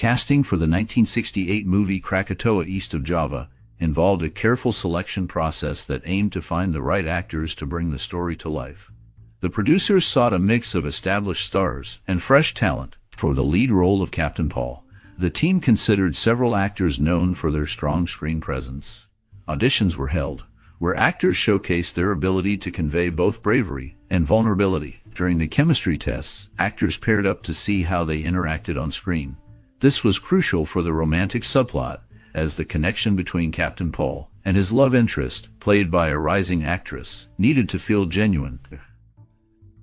Casting for the 1968 movie Krakatoa East of Java involved a careful selection process that aimed to find the right actors to bring the story to life. The producers sought a mix of established stars and fresh talent. For the lead role of Captain Paul, the team considered several actors known for their strong screen presence. Auditions were held, where actors showcased their ability to convey both bravery and vulnerability. During the chemistry tests, actors paired up to see how they interacted on screen. This was crucial for the romantic subplot, as the connection between Captain Paul and his love interest, played by a rising actress, needed to feel genuine.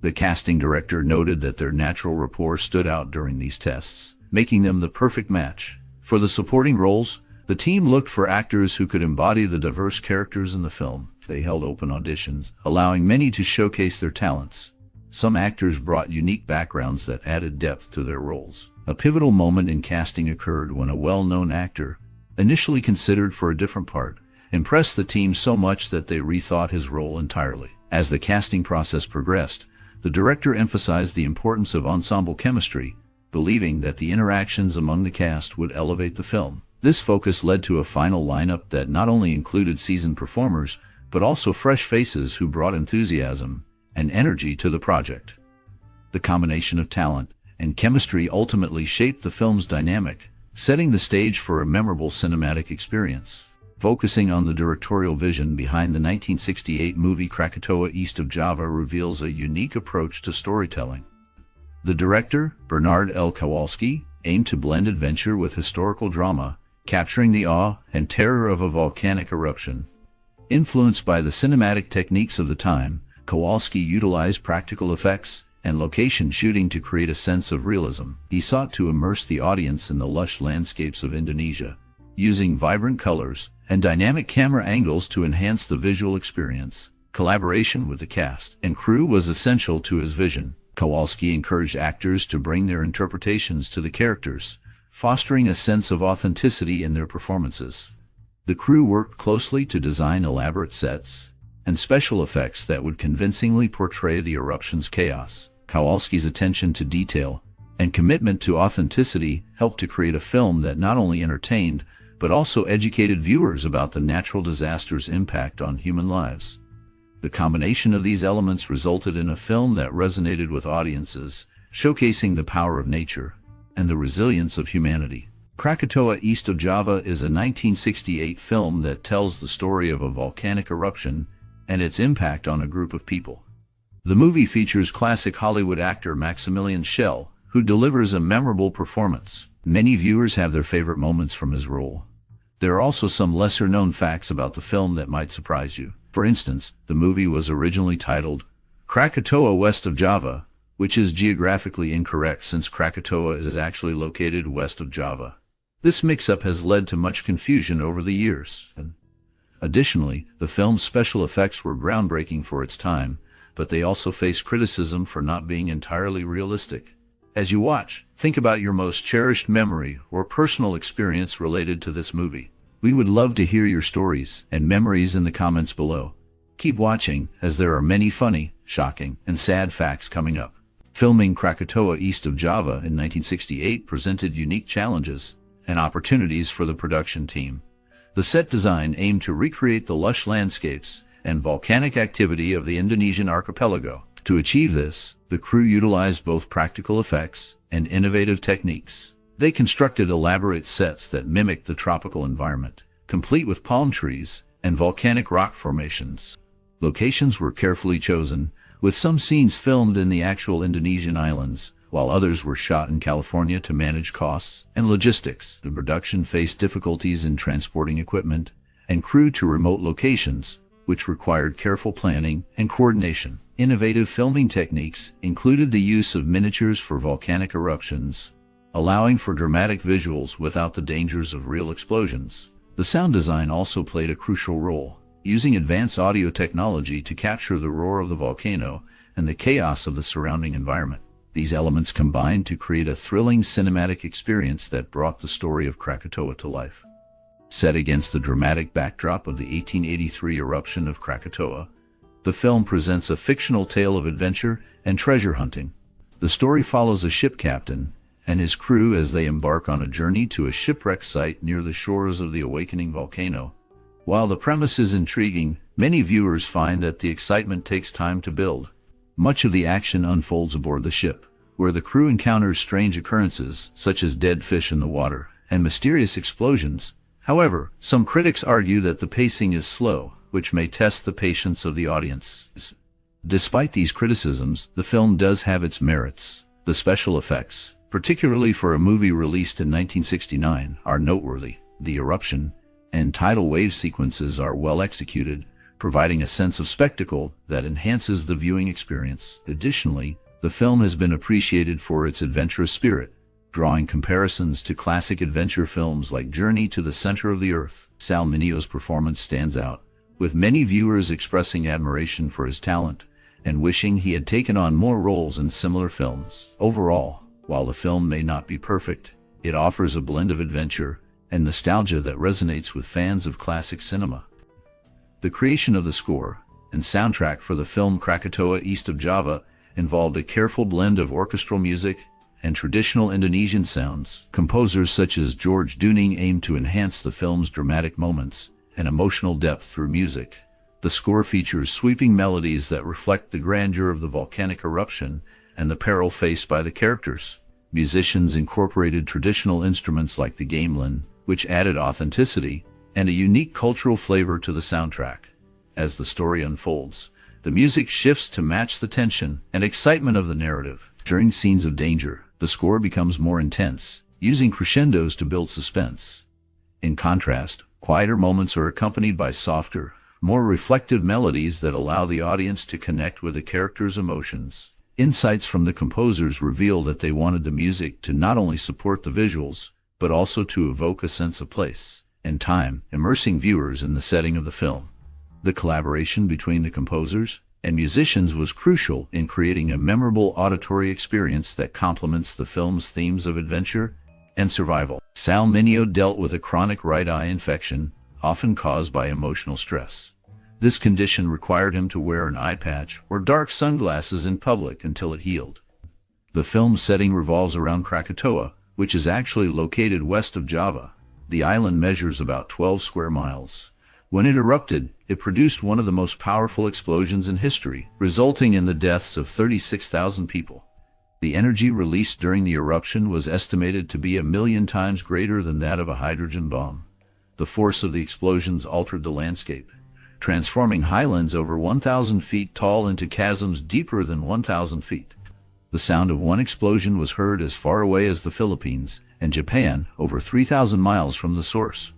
The casting director noted that their natural rapport stood out during these tests, making them the perfect match. For the supporting roles, the team looked for actors who could embody the diverse characters in the film. They held open auditions, allowing many to showcase their talents. Some actors brought unique backgrounds that added depth to their roles. A pivotal moment in casting occurred when a well-known actor, initially considered for a different part, impressed the team so much that they rethought his role entirely. As the casting process progressed, the director emphasized the importance of ensemble chemistry, believing that the interactions among the cast would elevate the film. This focus led to a final lineup that not only included seasoned performers, but also fresh faces who brought enthusiasm and energy to the project. The combination of talent and chemistry ultimately shaped the film's dynamic, setting the stage for a memorable cinematic experience. Focusing on the directorial vision behind the 1968 movie Krakatoa East of Java reveals a unique approach to storytelling. The director, Bernard L. Kowalski, aimed to blend adventure with historical drama, capturing the awe and terror of a volcanic eruption. Influenced by the cinematic techniques of the time, Kowalski utilized practical effects and location shooting to create a sense of realism. He sought to immerse the audience in the lush landscapes of Indonesia, using vibrant colors and dynamic camera angles to enhance the visual experience. Collaboration with the cast and crew was essential to his vision. Kowalski encouraged actors to bring their interpretations to the characters, fostering a sense of authenticity in their performances. The crew worked closely to design elaborate sets and special effects that would convincingly portray the eruption's chaos. Kowalski's attention to detail and commitment to authenticity helped to create a film that not only entertained, but also educated viewers about the natural disaster's impact on human lives. The combination of these elements resulted in a film that resonated with audiences, showcasing the power of nature and the resilience of humanity. Krakatoa East of Java is a 1968 film that tells the story of a volcanic eruption and its impact on a group of people. The movie features classic Hollywood actor Maximilian Schell, who delivers a memorable performance. Many viewers have their favorite moments from his role. There are also some lesser-known facts about the film that might surprise you. For instance, the movie was originally titled Krakatoa West of Java, which is geographically incorrect since Krakatoa is actually located west of Java. This mix-up has led to much confusion over the years. Additionally, the film's special effects were groundbreaking for its time, but they also faced criticism for not being entirely realistic. As you watch, think about your most cherished memory or personal experience related to this movie. We would love to hear your stories and memories in the comments below. Keep watching, as there are many funny, shocking, and sad facts coming up. Filming Krakatoa East of Java in 1968 presented unique challenges and opportunities for the production team. The set design aimed to recreate the lush landscapes and volcanic activity of the Indonesian archipelago. To achieve this, the crew utilized both practical effects and innovative techniques. They constructed elaborate sets that mimicked the tropical environment, complete with palm trees and volcanic rock formations. Locations were carefully chosen, with some scenes filmed in the actual Indonesian islands, while others were shot in California to manage costs and logistics. The production faced difficulties in transporting equipment and crew to remote locations, which required careful planning and coordination. Innovative filming techniques included the use of miniatures for volcanic eruptions, allowing for dramatic visuals without the dangers of real explosions. The sound design also played a crucial role, using advanced audio technology to capture the roar of the volcano and the chaos of the surrounding environment. These elements combined to create a thrilling cinematic experience that brought the story of Krakatoa to life. Set against the dramatic backdrop of the 1883 eruption of Krakatoa, the film presents a fictional tale of adventure and treasure hunting. The story follows a ship captain and his crew as they embark on a journey to a shipwreck site near the shores of the awakening volcano. While the premise is intriguing, many viewers find that the excitement takes time to build. Much of the action unfolds aboard the ship, where the crew encounters strange occurrences, such as dead fish in the water and mysterious explosions. However, some critics argue that the pacing is slow, which may test the patience of the audience. Despite these criticisms, the film does have its merits. The special effects, particularly for a movie released in 1969, are noteworthy. The eruption and tidal wave sequences are well executed, providing a sense of spectacle that enhances the viewing experience. Additionally, the film has been appreciated for its adventurous spirit, drawing comparisons to classic adventure films like Journey to the Center of the Earth. Sal Mineo's performance stands out, with many viewers expressing admiration for his talent and wishing he had taken on more roles in similar films. Overall, while the film may not be perfect, it offers a blend of adventure and nostalgia that resonates with fans of classic cinema. The creation of the score and soundtrack for the film Krakatoa East of Java involved a careful blend of orchestral music and traditional Indonesian sounds. Composers such as George Dunning aimed to enhance the film's dramatic moments and emotional depth through music. The score features sweeping melodies that reflect the grandeur of the volcanic eruption and the peril faced by the characters. Musicians incorporated traditional instruments like the gamelan, which added authenticity and a unique cultural flavor to the soundtrack. As the story unfolds, the music shifts to match the tension and excitement of the narrative. During scenes of danger, the score becomes more intense, using crescendos to build suspense. In contrast, quieter moments are accompanied by softer, more reflective melodies that allow the audience to connect with the characters' emotions. Insights from the composers reveal that they wanted the music to not only support the visuals, but also to evoke a sense of place and time, immersing viewers in the setting of the film. The collaboration between the composers and musicians was crucial in creating a memorable auditory experience that complements the film's themes of adventure and survival. Sal Mineo dealt with a chronic right eye infection, often caused by emotional stress. This condition required him to wear an eye patch or dark sunglasses in public until it healed. The film's setting revolves around Krakatoa, which is actually located west of Java. The island measures about 12 square miles. When it erupted, it produced one of the most powerful explosions in history, resulting in the deaths of 36,000 people. The energy released during the eruption was estimated to be 1 million times greater than that of a hydrogen bomb. The force of the explosions altered the landscape, transforming highlands over 1,000 feet tall into chasms deeper than 1,000 feet. The sound of one explosion was heard as far away as the Philippines and Japan, over 3,000 miles from the source.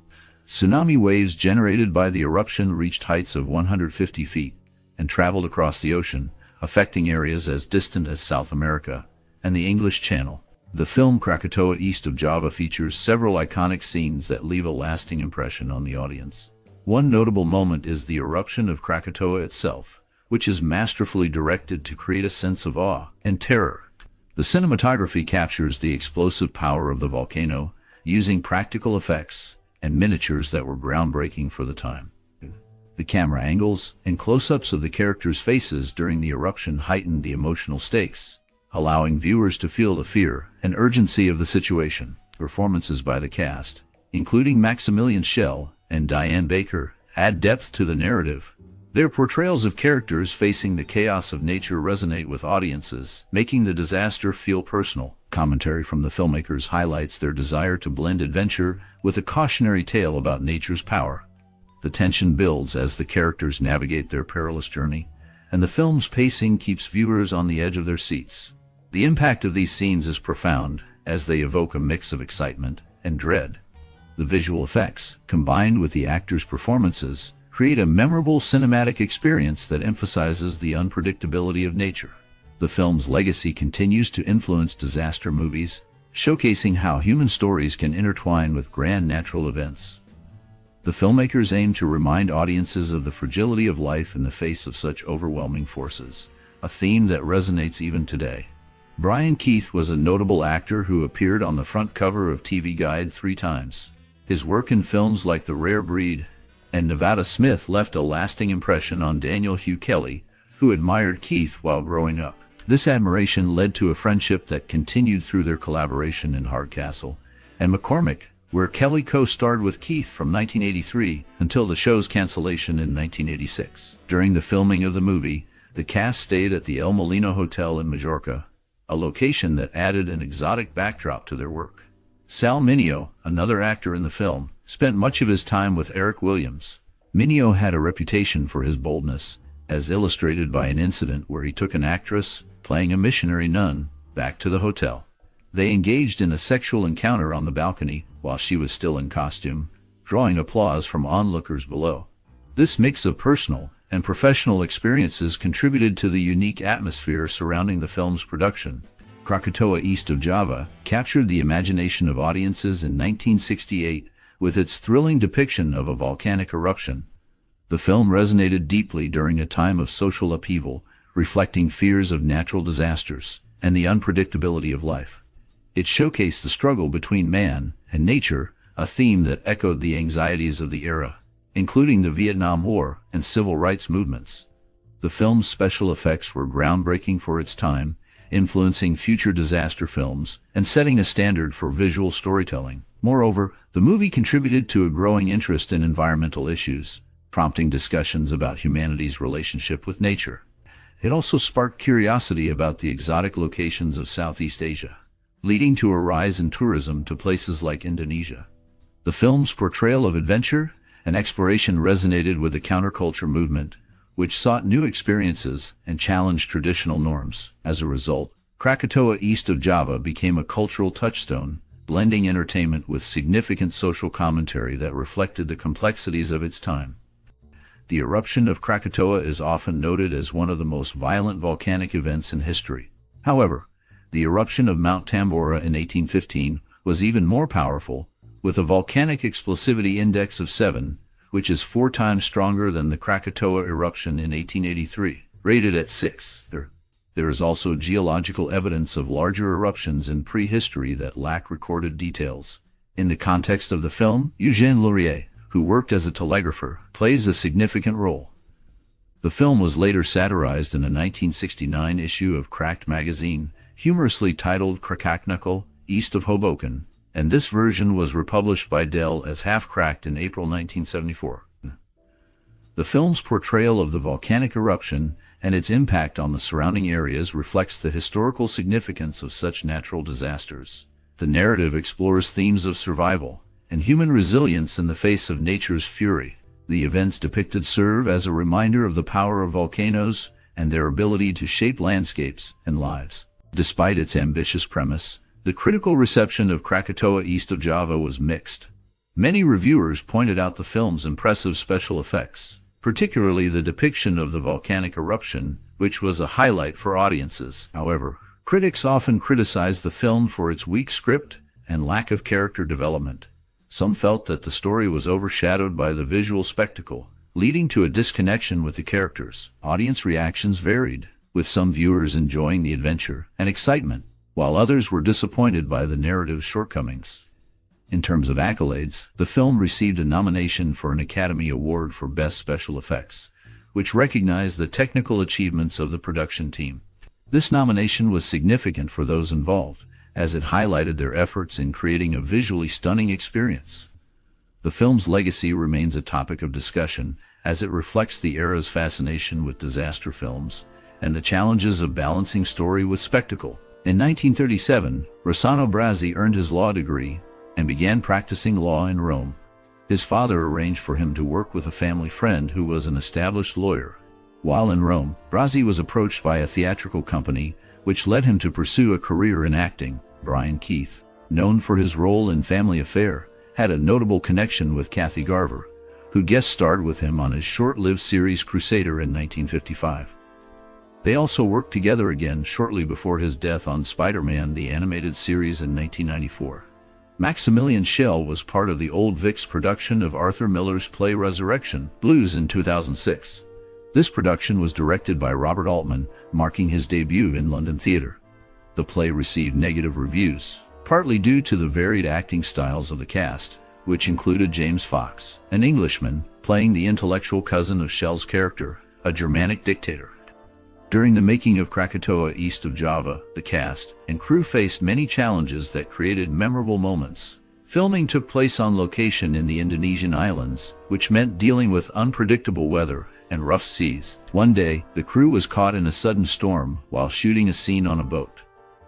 Tsunami waves generated by the eruption reached heights of 150 feet and traveled across the ocean, affecting areas as distant as South America and the English Channel. The film Krakatoa East of Java features several iconic scenes that leave a lasting impression on the audience. One notable moment is the eruption of Krakatoa itself, which is masterfully directed to create a sense of awe and terror. The cinematography captures the explosive power of the volcano, using practical effects and miniatures that were groundbreaking for the time. The camera angles and close-ups of the characters' faces during the eruption heightened the emotional stakes, allowing viewers to feel the fear and urgency of the situation. Performances by the cast, including Maximilian Schell and Diane Baker, add depth to the narrative. Their portrayals of characters facing the chaos of nature resonate with audiences, making the disaster feel personal. Commentary from the filmmakers highlights their desire to blend adventure with a cautionary tale about nature's power. The tension builds as the characters navigate their perilous journey, and the film's pacing keeps viewers on the edge of their seats. The impact of these scenes is profound, as they evoke a mix of excitement and dread. The visual effects, combined with the actors' performances, create a memorable cinematic experience that emphasizes the unpredictability of nature. The film's legacy continues to influence disaster movies, showcasing how human stories can intertwine with grand natural events. The filmmakers aim to remind audiences of the fragility of life in the face of such overwhelming forces, a theme that resonates even today. Brian Keith was a notable actor who appeared on the front cover of TV Guide 3 times. His work in films like The Rare Breed and Nevada Smith left a lasting impression on Daniel Hugh Kelly, who admired Keith while growing up. This admiration led to a friendship that continued through their collaboration in Hardcastle and McCormick, where Kelly co-starred with Keith from 1983 until the show's cancellation in 1986. During the filming of the movie, the cast stayed at the El Molino Hotel in Majorca, a location that added an exotic backdrop to their work. Sal Mineo, another actor in the film, spent much of his time with Eric Williams. Mineo had a reputation for his boldness, as illustrated by an incident where he took an actress, playing a missionary nun, back to the hotel. They engaged in a sexual encounter on the balcony while she was still in costume, drawing applause from onlookers below. This mix of personal and professional experiences contributed to the unique atmosphere surrounding the film's production. Krakatoa east of Java captured the imagination of audiences in 1968 with its thrilling depiction of a volcanic eruption. The film resonated deeply during a time of social upheaval, reflecting fears of natural disasters and the unpredictability of life. It showcased the struggle between man and nature, a theme that echoed the anxieties of the era, including the Vietnam War and civil rights movements. The film's special effects were groundbreaking for its time, influencing future disaster films and setting a standard for visual storytelling. Moreover, the movie contributed to a growing interest in environmental issues, prompting discussions about humanity's relationship with nature. It also sparked curiosity about the exotic locations of Southeast Asia, leading to a rise in tourism to places like Indonesia. The film's portrayal of adventure and exploration resonated with the counterculture movement, which sought new experiences and challenged traditional norms. As a result, Krakatoa east of Java became a cultural touchstone, blending entertainment with significant social commentary that reflected the complexities of its time. The eruption of Krakatoa is often noted as one of the most violent volcanic events in history. However, the eruption of Mount Tambora in 1815 was even more powerful, with a volcanic explosivity index of 7, which is 4 times stronger than the Krakatoa eruption in 1883, rated at 6. There is also geological evidence of larger eruptions in prehistory that lack recorded details. In the context of the film, Eugène Laurier, who worked as a telegrapher, plays a significant role. The film was later satirized in a 1969 issue of Cracked magazine, humorously titled Krakatnuckle, East of Hoboken, and this version was republished by Dell as Half Cracked in April 1974. The film's portrayal of the volcanic eruption and its impact on the surrounding areas reflects the historical significance of such natural disasters. The narrative explores themes of survival and human resilience in the face of nature's fury. The events depicted serve as a reminder of the power of volcanoes and their ability to shape landscapes and lives. Despite its ambitious premise, the critical reception of Krakatoa east of Java was mixed. Many reviewers pointed out the film's impressive special effects, particularly the depiction of the volcanic eruption, which was a highlight for audiences. However, critics often criticized the film for its weak script and lack of character development. Some felt that the story was overshadowed by the visual spectacle, leading to a disconnection with the characters. Audience reactions varied, with some viewers enjoying the adventure and excitement, while others were disappointed by the narrative's shortcomings. In terms of accolades, the film received a nomination for an Academy Award for Best Special Effects, which recognized the technical achievements of the production team. This nomination was significant for those involved, as it highlighted their efforts in creating a visually stunning experience. The film's legacy remains a topic of discussion, as it reflects the era's fascination with disaster films and the challenges of balancing story with spectacle. In 1937, Rossano Brazzi earned his law degree and began practicing law in Rome. His father arranged for him to work with a family friend who was an established lawyer. While in Rome, Brazzi was approached by a theatrical company, which led him to pursue a career in acting. Brian Keith, known for his role in Family Affair, had a notable connection with Kathy Garver, who guest starred with him on his short-lived series Crusader in 1955. They also worked together again shortly before his death on Spider-Man the Animated Series in 1994. Maximilian Schell was part of the Old Vic's production of Arthur Miller's play Resurrection Blues in 2006. This production was directed by Robert Altman, marking his debut in London theatre. The play received negative reviews, partly due to the varied acting styles of the cast, which included James Fox, an Englishman, playing the intellectual cousin of Schell's character, a Germanic dictator. During the making of Krakatoa East of Java, the cast and crew faced many challenges that created memorable moments. Filming took place on location in the Indonesian islands, which meant dealing with unpredictable weather and rough seas. One day, the crew was caught in a sudden storm while shooting a scene on a boat.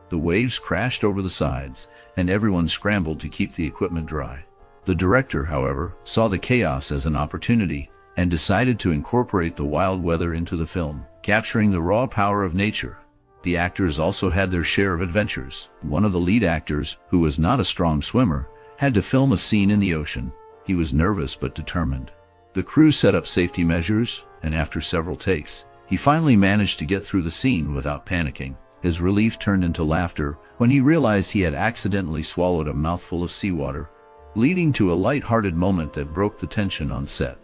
The waves crashed over the sides, and everyone scrambled to keep the equipment dry. The director, however, saw the chaos as an opportunity and decided to incorporate the wild weather into the film, capturing the raw power of nature. The actors also had their share of adventures. One of the lead actors, who was not a strong swimmer, had to film a scene in the ocean. He was nervous but determined. The crew set up safety measures, and after several takes, he finally managed to get through the scene without panicking. His relief turned into laughter when he realized he had accidentally swallowed a mouthful of seawater, leading to a light-hearted moment that broke the tension on set.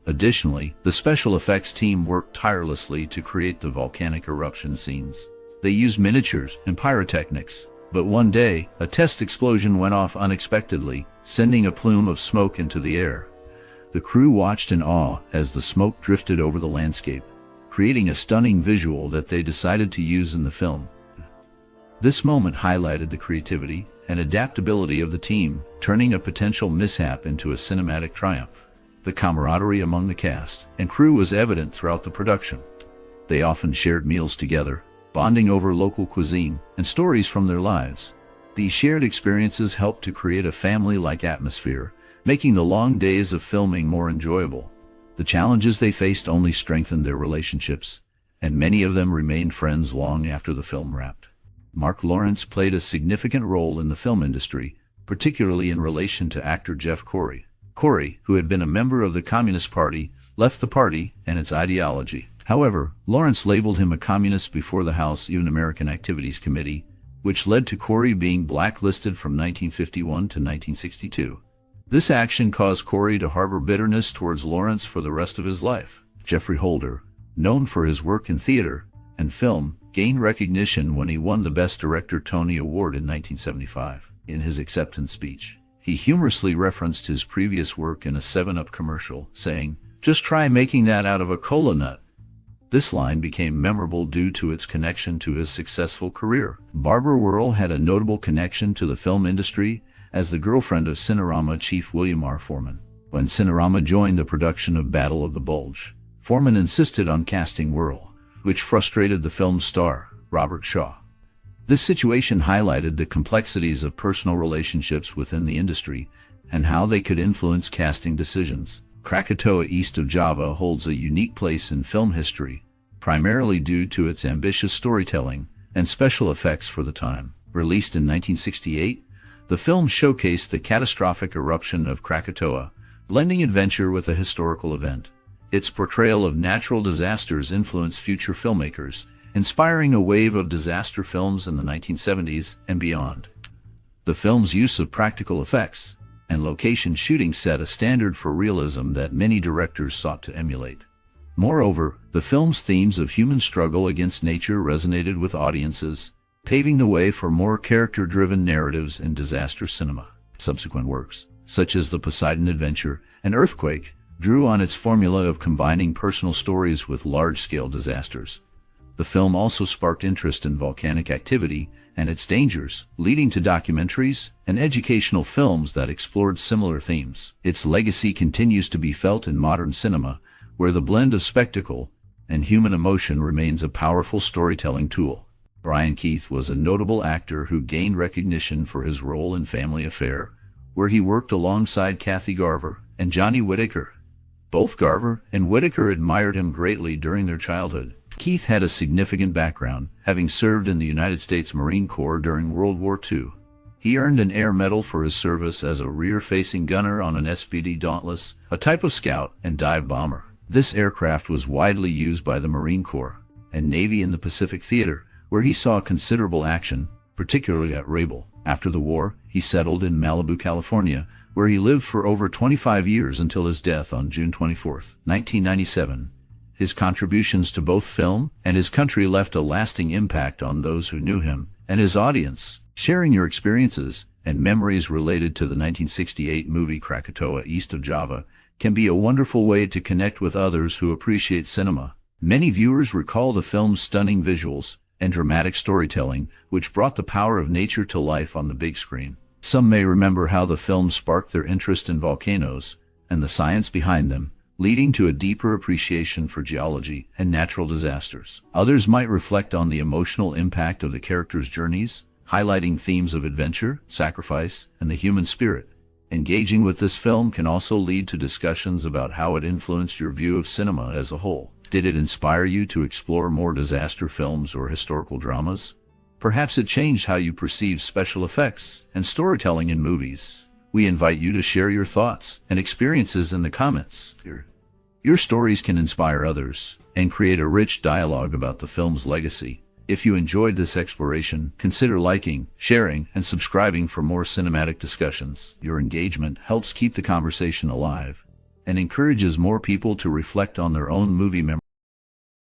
Additionally, the special effects team worked tirelessly to create the volcanic eruption scenes. They used miniatures and pyrotechnics, but one day, a test explosion went off unexpectedly, sending a plume of smoke into the air. The crew watched in awe as the smoke drifted over the landscape, creating a stunning visual that they decided to use in the film. This moment highlighted the creativity and adaptability of the team, turning a potential mishap into a cinematic triumph. The camaraderie among the cast and crew was evident throughout the production. They often shared meals together, bonding over local cuisine and stories from their lives. These shared experiences helped to create a family-like atmosphere, making the long days of filming more enjoyable. The challenges they faced only strengthened their relationships, and many of them remained friends long after the film wrapped. Marc Lawrence played a significant role in the film industry, particularly in relation to actor Jeff Corey. Corey, who had been a member of the Communist Party, left the party and its ideology. However, Lawrence labeled him a communist before the House Un-American Activities Committee, which led to Corey being blacklisted from 1951 to 1962. This action caused Corey to harbor bitterness towards Lawrence for the rest of his life. Geoffrey Holder, known for his work in theater and film, gained recognition when he won the Best Director Tony Award in 1975. In his acceptance speech, he humorously referenced his previous work in a 7-Up commercial, saying, "Just try making that out of a cola nut." This line became memorable due to its connection to his successful career. Barbara Werle had a notable connection to the film industry as the girlfriend of Cinerama chief William R. Foreman. When Cinerama joined the production of Battle of the Bulge, Foreman insisted on casting Werle, which frustrated the film's star, Robert Shaw. This situation highlighted the complexities of personal relationships within the industry and how they could influence casting decisions. Krakatoa East of Java holds a unique place in film history, primarily due to its ambitious storytelling and special effects for the time. Released in 1968, the film showcased the catastrophic eruption of Krakatoa, blending adventure with a historical event. Its portrayal of natural disasters influenced future filmmakers, inspiring a wave of disaster films in the 1970s and beyond. The film's use of practical effects and location shooting set a standard for realism that many directors sought to emulate. Moreover, the film's themes of human struggle against nature resonated with audiences, paving the way for more character-driven narratives in disaster cinema. Subsequent works, such as The Poseidon Adventure and Earthquake, drew on its formula of combining personal stories with large-scale disasters. The film also sparked interest in volcanic activity and its dangers, leading to documentaries and educational films that explored similar themes. Its legacy continues to be felt in modern cinema, where the blend of spectacle and human emotion remains a powerful storytelling tool. Brian Keith was a notable actor who gained recognition for his role in Family Affair, where he worked alongside Kathy Garver and Johnny Whitaker. Both Garver and Whitaker admired him greatly during their childhood. Keith had a significant background, having served in the United States Marine Corps during World War II. He earned an Air Medal for his service as a rear-facing gunner on an SPD Dauntless, a type of scout and dive bomber. This aircraft was widely used by the Marine Corps and Navy in the Pacific Theater, where he saw considerable action, particularly at Rabel. After the war, he settled in Malibu, California, where he lived for over 25 years until his death on June 24, 1997. His contributions to both film and his country left a lasting impact on those who knew him and his audience. Sharing your experiences and memories related to the 1968 movie Krakatoa East of Java can be a wonderful way to connect with others who appreciate cinema. Many viewers recall the film's stunning visuals and dramatic storytelling, which brought the power of nature to life on the big screen. Some may remember how the film sparked their interest in volcanoes and the science behind them, leading to a deeper appreciation for geology and natural disasters. Others might reflect on the emotional impact of the characters' journeys, highlighting themes of adventure, sacrifice, and the human spirit. Engaging with this film can also lead to discussions about how it influenced your view of cinema as a whole. Did it inspire you to explore more disaster films or historical dramas? Perhaps it changed how you perceive special effects and storytelling in movies. We invite you to share your thoughts and experiences in the comments. Your stories can inspire others and create a rich dialogue about the film's legacy. If you enjoyed this exploration, consider liking, sharing, and subscribing for more cinematic discussions. Your engagement helps keep the conversation alive and encourages more people to reflect on their own movie memories.